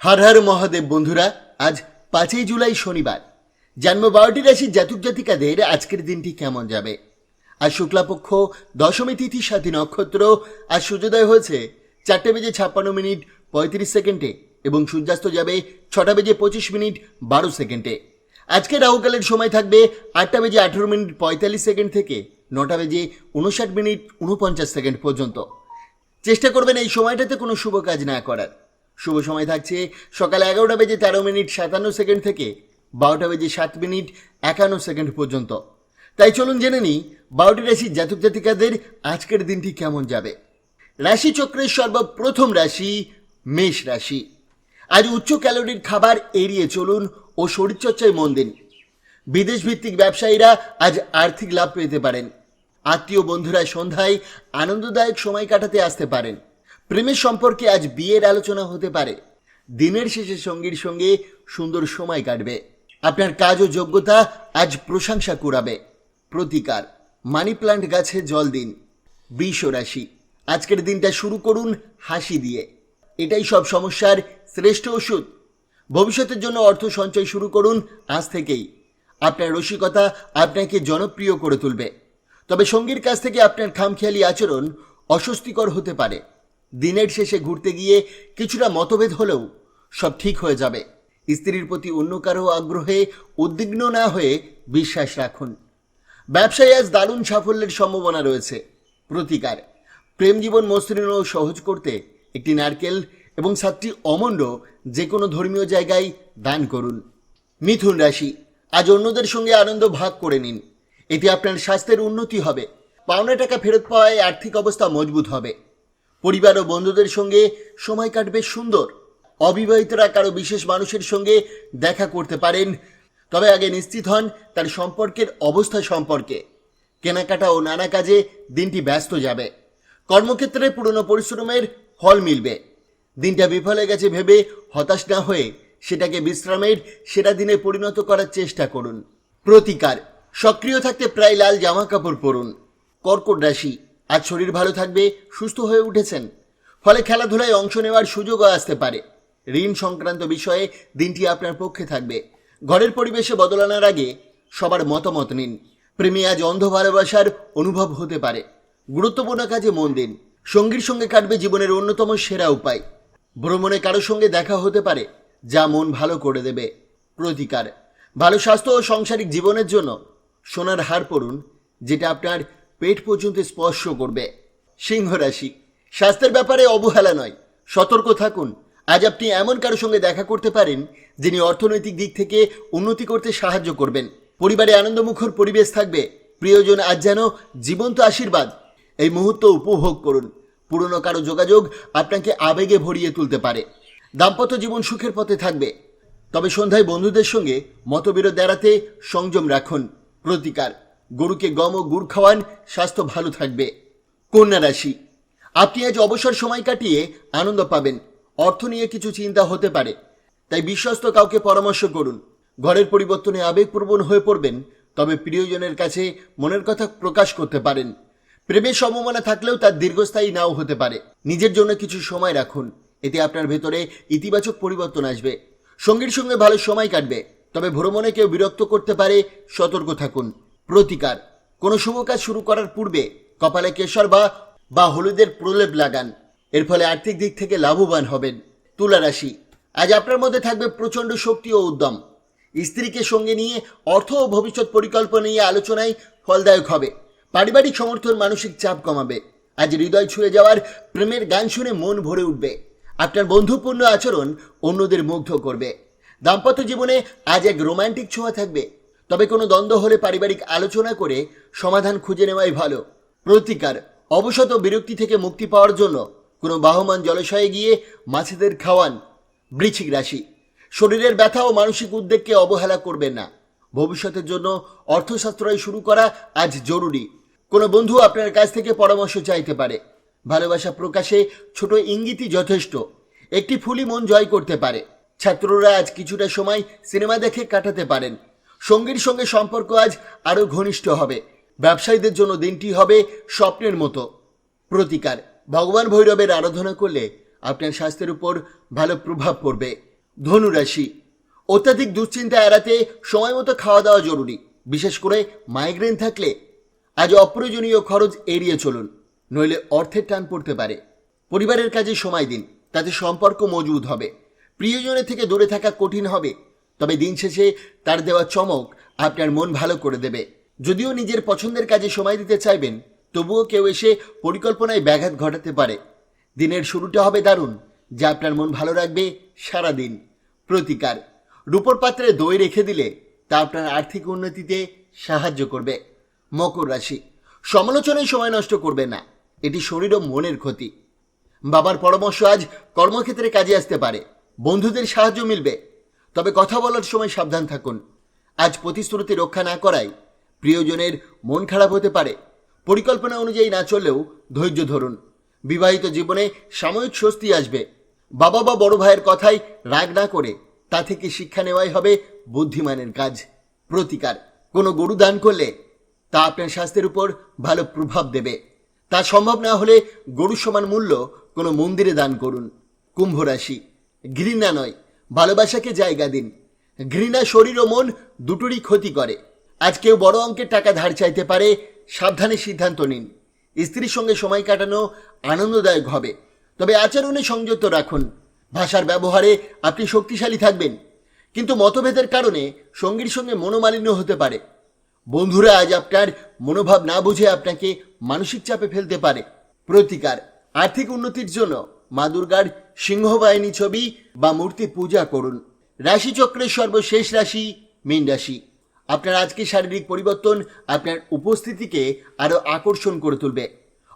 हर हर महादेव बंधुरा आज 5 जुलाई शनिवार जन्म 12टी राशि जातक जातिकादेर आजकेर दिनटी केमन जाबे। आज शुक्लापक्ष दशमी तिथि साथी नक्षत्र। आज सूर्योदय होयेछे 4:56 35 सेकेंडे एवं सूर्यास्त जाबे 6:25 12 सेकेंडे। आजके राहुकालेर समय थाकबे 8:18 45 सेकेंड थेके 9:59 49 सेकेंड पर्यन्त। चेष्टा करबेन এই সময়টাতে কোনো শুভ কাজ না করার। शुभ समय থাকছে সকাল 11:13 57 সেকেন্ড থেকে 12:07 51 সেকেন্ড পর্যন্ত। তাই চলুন জেনে নিই 12টি রাশির জাতক জাতিকাদের আজকের দিনটি কেমন যাবে। রাশি চক্রের সর্বপ্রথম রাশি মেষ রাশি। আজ উচ্চ ক্যালোরির খাবার এড়িয়ে চলুন ও শরীরচর্চায় মন দিন। বিদেশ ভিত্তিক ব্যবসায়ীরা আজ আর্থিক লাভ পেতে পারেন। আত্মীয় বন্ধুরা সন্ধ্যায় আনন্দদায়ক সময় কাটাতে আসতে পারেন। প্রেমের সম্পর্কে আজ বিয়ের আলোচনা হতে পারে। দিনের শেষে সঙ্গীর সঙ্গে সুন্দর সময় কাটবে। আপনার কাজ ও যোগ্যতা আজ প্রশংসা কুড়াবে। প্রতিকার মানি প্ল্যান্ট গাছে জল দিন। বৃষ রাশি। আজকের দিনটা শুরু করুন হাসি দিয়ে, এটাই সব সমস্যার শ্রেষ্ঠ ওষুধ। ভবিষ্যতের জন্য অর্থ সঞ্চয় শুরু করুন আজ থেকেই। আপনার রসিকতা আপনাকে জনপ্রিয় করে তুলবে। তবে সঙ্গীর কাছ থেকে আপনার খামখেয়ালি আচরণ অস্বস্তিকর হতে পারে। দিনের শেষে ঘুরতে গিয়ে কিছুটা মতভেদ হলেও সব ঠিক হয়ে যাবে। স্ত্রীর প্রতি অন্য কারো আগ্রহে উদ্বিগ্ন না হয়ে বিশ্বাস রাখুন। ব্যবসায় আজ দারুণ সাফল্যের সম্ভাবনা রয়েছে। প্রতিকার প্রেম জীবন মসৃণ ও সহজ করতে একটি নারকেল এবং 7টি অমণ্ড যে কোনো ধর্মীয় জায়গায় দান করুন। মিথুন রাশি। আজ অন্যদের সঙ্গে আনন্দ ভাগ করে নিন, এতে আপনার স্বাস্থ্যের উন্নতি হবে। পাওনা টাকা ফেরত পাওয়ায় আর্থিক অবস্থা মজবুত হবে। পরিবার ও বন্ধুদের সঙ্গে সময় কাটবে সুন্দর। অবিবাহিতরা কারো বিশেষ মানুষের সঙ্গে দেখা করতে পারেন, তবে আগে নিশ্চিত হন তার সম্পর্কের অবস্থা সম্পর্কে। কেনাকাটা ও নানা কাজে দিনটি ব্যস্ত যাবে। কর্মক্ষেত্রে পুরনো পরিশ্রমের ফল মিলবে। দিনটা বিফল হয়ে গেছে ভেবে হতাশ না হয়ে সেটাকে বিশ্রামের সেরা দিনে পরিণত করার চেষ্টা করুন। প্রতিকার সক্রিয় থাকতে প্রায় লাল জামা কাপড় পরুন। কর্কট রাশি। আজ শরীর ভালো থাকবে, সুস্থ হয়ে উঠেছেন, ফলে খেলাধুলায় অংশ নেওয়ার সুযোগও আসতে পারে। ঋণ সংক্রান্ত বিষয়ে দিনটি আপনার পক্ষে থাকবে। ঘরের পরিবেশে বদল আনার আগে সবার মতামত নিন। প্রেমে আজ অন্ধ ভালোবাসার অনুভব হতে পারে। গুরুত্বপূর্ণ কাজে মন দিন। সঙ্গীর সঙ্গে কাটবে জীবনের অন্যতম সেরা উপায়। ভ্রমণে কারো সঙ্গে দেখা হতে পারে যা মন ভালো করে দেবে। প্রতিকার ভালো স্বাস্থ্য ও সাংসারিক জীবনের জন্য সোনার হার পরুন, যেটা আপনার পেট পর্যন্ত স্পর্শ করবে। সিংহ রাশি। স্বাস্থ্যের ব্যাপারে অবহেলা নয়, সতর্ক থাকুন। আজ আপনি এমন কারো সঙ্গে দেখা করতে পারেন যিনি অর্থনৈতিক দিক থেকে উন্নতি করতে সাহায্য করবেন। পরিবারে আনন্দমুখর পরিবেশ থাকবে। প্রিয়জন আজ যেন জীবন্ত আশীর্বাদ। এই মুহূর্ত উপভোগ করুন। পুরনো কারো যোগাযোগ আপনাকে আবেগে ভরিয়ে তুলতে পারে। দাম্পত্য জীবন সুখের পথে থাকবে, তবে সন্ধ্যায় বন্ধুদের সঙ্গে মতবিরোধ এড়াতে সংযম রাখুন। প্রতিকার গরুকে গম ও গুড় খাওয়ান, স্বাস্থ্য ভালো থাকবে। কন্যা রাশি। আপনি আজ অবসর সময় কাটিয়ে আনন্দ পাবেন। অর্থ নিয়ে কিছু চিন্তা হতে পারে, তাই বিশ্বস্ত কাউকে পরামর্শ করুন। ঘরের পরিবর্তনে আবেগপ্রবণ হয়ে পড়বেন, তবে প্রিয়জনের কাছে মনের কথা প্রকাশ করতে পারেন। প্রেমের সম্ভাবনা থাকলেও তার দীর্ঘস্থায়ী নাও হতে পারে। নিজের জন্য কিছু সময় রাখুন, এতে আপনার ভেতরে ইতিবাচক পরিবর্তন আসবে। সঙ্গীর সঙ্গে ভালো সময় কাটবে, তবে ভ্রমণে কেউ বিরক্ত করতে পারে, সতর্ক থাকুন। প্রতিকার কোনো শুভ কাজ শুরু করার পূর্বে কপালে কেশর বা হলুদের প্রলেপ লাগান, এর ফলে আর্থিক দিক থেকে লাভবান হবেন। তুলা রাশি। আজ আপনার মধ্যে থাকবে প্রচণ্ড শক্তি ও উদ্যম। স্ত্রীকে সঙ্গে নিয়ে অর্থ ও ভবিষ্যৎ পরিকল্পনা নিয়ে আলোচনায় ফলদায়ক হবে। পারিবারিক সমর্থন মানসিক চাপ কমাবে। আজ হৃদয় ছুঁয়ে যাওয়ার প্রেমের গান শুনে মন ভরে উঠবে। আপনার বন্ধুপূর্ণ আচরণ অন্যদের মুগ্ধ করবে। দাম্পত্য জীবনে আজ এক রোমান্টিক ছোঁয়া থাকবে, তবে কোনো দ্বন্দ্ব হলে পারিবারিক আলোচনা করে সমাধান খুঁজে নেওয়াই ভালো। প্রতিকার অবসত বিরক্তি থেকে মুক্তি পাওয়ার জন্য কোনো বাহমান জলাশয়ে গিয়ে মাছেদের খাওয়ান। বৃশ্চিক রাশি। শরীরের ব্যথা ও মানসিক উদ্বেগকে অবহেলা করবেন না। ভবিষ্যতের জন্য অর্থ সাশ্রয় শুরু করা আজ জরুরি। কোনো বন্ধু আপনার কাছ থেকে পরামর্শ চাইতে পারে। ভালোবাসা প্রকাশে ছোট ইঙ্গিতই যথেষ্ট। একটি ফুলই মন জয় করতে পারে। ছাত্ররা আজ কিছুটা সময় সিনেমা দেখে কাটাতে পারেন। সঙ্গীর সঙ্গে সম্পর্ক আজ আরও ঘনিষ্ঠ হবে। ব্যবসায়ীদের জন্য দিনটি হবে স্বপ্নের মতো। প্রতিকার ভগবান ভৈরবের আরাধনা করলে আপনার স্বাস্থ্যের উপর ভালো প্রভাব পড়বে। ধনু রাশি, অত্যাধিক দুশ্চিন্তা এড়াতে সময় মতো খাওয়া দাওয়া জরুরি। বিশেষ করে মাইগ্রেন থাকলে আজ অপ্রয়োজনীয় খরচ এড়িয়ে চলুন, নইলে অর্থের টান পড়তে পারে। পরিবারের কাজে সময় দিন, তাতে সম্পর্ক মজবুত হবে। প্রিয়জনের থেকে দূরে থাকা কঠিন হবে, তবে দিন শেষে তার দেওয়া চমক আপনার মন ভালো করে দেবে। যদিও নিজের পছন্দের কাজে সময় দিতে চাইবেন, তবুও কেউ এসে পরিকল্পনায় ব্যাঘাত ঘটাতে পারে। দিনের শুরুটা হবে দারুণ, যা আপনার মন ভালো রাখবে সারা দিন। প্রতিকার, রূপোর পাত্রে দই রেখে দিলে তা আপনার আর্থিক উন্নতিতে সাহায্য করবে। মকর রাশি, সমালোচনায় সময় নষ্ট করবেন না, এটি শরীর ও মনের ক্ষতি। বাবার পরামর্শ আজ কর্মক্ষেত্রে কাজে আসতে পারে। বন্ধুদের সাহায্য মিলবে, তবে কথা বলার সময় সাবধান থাকুন। আজ প্রতিশ্রুতি রক্ষা না করায় প্রিয়জনের মন খারাপ হতে পারে। পরিকল্পনা অনুযায়ী না চললেও ধৈর্য ধরুন। বিবাহিত জীবনে সাময়িক স্বস্তি আসবে। বাবা বা বড় ভাইয়ের কথায় রাগ না করে তা থেকে শিক্ষা নেওয়াই হবে বুদ্ধিমানের কাজ। প্রতিকার, কোনো গরু দান করলে তা আপনার স্বাস্থ্যের উপর ভালো প্রভাব দেবে। তা সম্ভব না হলে গরু সমান মূল্য কোনো মন্দিরে দান করুন। কুম্ভ রাশি, ঘৃণা নয়, ভালোবাসাকে জায়গা দিন। ঘৃণা শরীর ও মন দুটোরই ক্ষতি করে। আজ কেউ বড় অঙ্কের টাকা ধার চাইতে পারে, সাবধানে সিদ্ধান্ত নিন। স্ত্রীর সঙ্গে সময় কাটানো আনন্দদায়ক হবে, তবে আচরণে সংযত রাখুন। ভাষার ব্যবহারে আপনি শক্তিশালী থাকবেন, কিন্তু মতভেদের কারণে সঙ্গীর সঙ্গে মনোমালিন্য হতে পারে। বন্ধুরা আজ আপনার মনোভাব না বুঝে আপনাকে মানসিক চাপে ফেলতে পারে। প্রতিকার, আর্থিক উন্নতির জন্য মা দুর্গার সিংহবাহিনী ছবি বা মূর্তি পূজা করুন। রাশিচক্রের সর্বশেষ রাশি মীন রাশি। আপনার আজকে শারীরিক পরিবর্তন আপনার উপস্থিতিকে আরো আকর্ষণ করে তুলবে।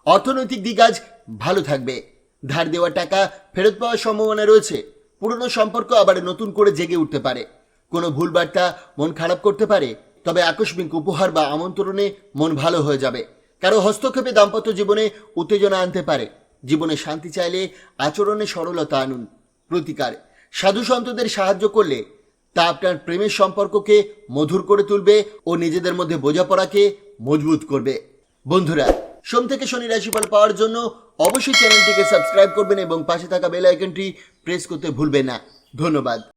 অর্থনৈতিক দিক আজ ভালো থাকবে। ধার দেওয়া টাকা ফেরত পাওয়ার সম্ভাবনা রয়েছে। পুরনো সম্পর্ক আবার নতুন করে জেগে উঠতে পারে। কোনো ভুল বার্তা মন খারাপ করতে পারে, তবে আকস্মিক উপহার বা আমন্ত্রণে মন ভালো হয়ে যাবে। কারো হস্তক্ষেপে দাম্পত্য জীবনে উত্তেজনা আনতে পারে। জীবনে শান্তি চাইলে আচরণে সরলতা আনুন। প্রতিকার, সাধু সন্তদের সাহায্য করলে তা আপনার প্রেমের সম্পর্ককে মধুর করে তুলবে ও নিজেদের মধ্যে বোঝাপড়াকে মজবুত করবে। বন্ধুরা, সোম থেকে শনি রাশিফল পাওয়ার জন্য অবশ্যই চ্যানেলটিকে সাবস্ক্রাইব করবেন এবং পাশে থাকা বেল আইকনটি প্রেস করতে ভুলবেন না। ধন্যবাদ।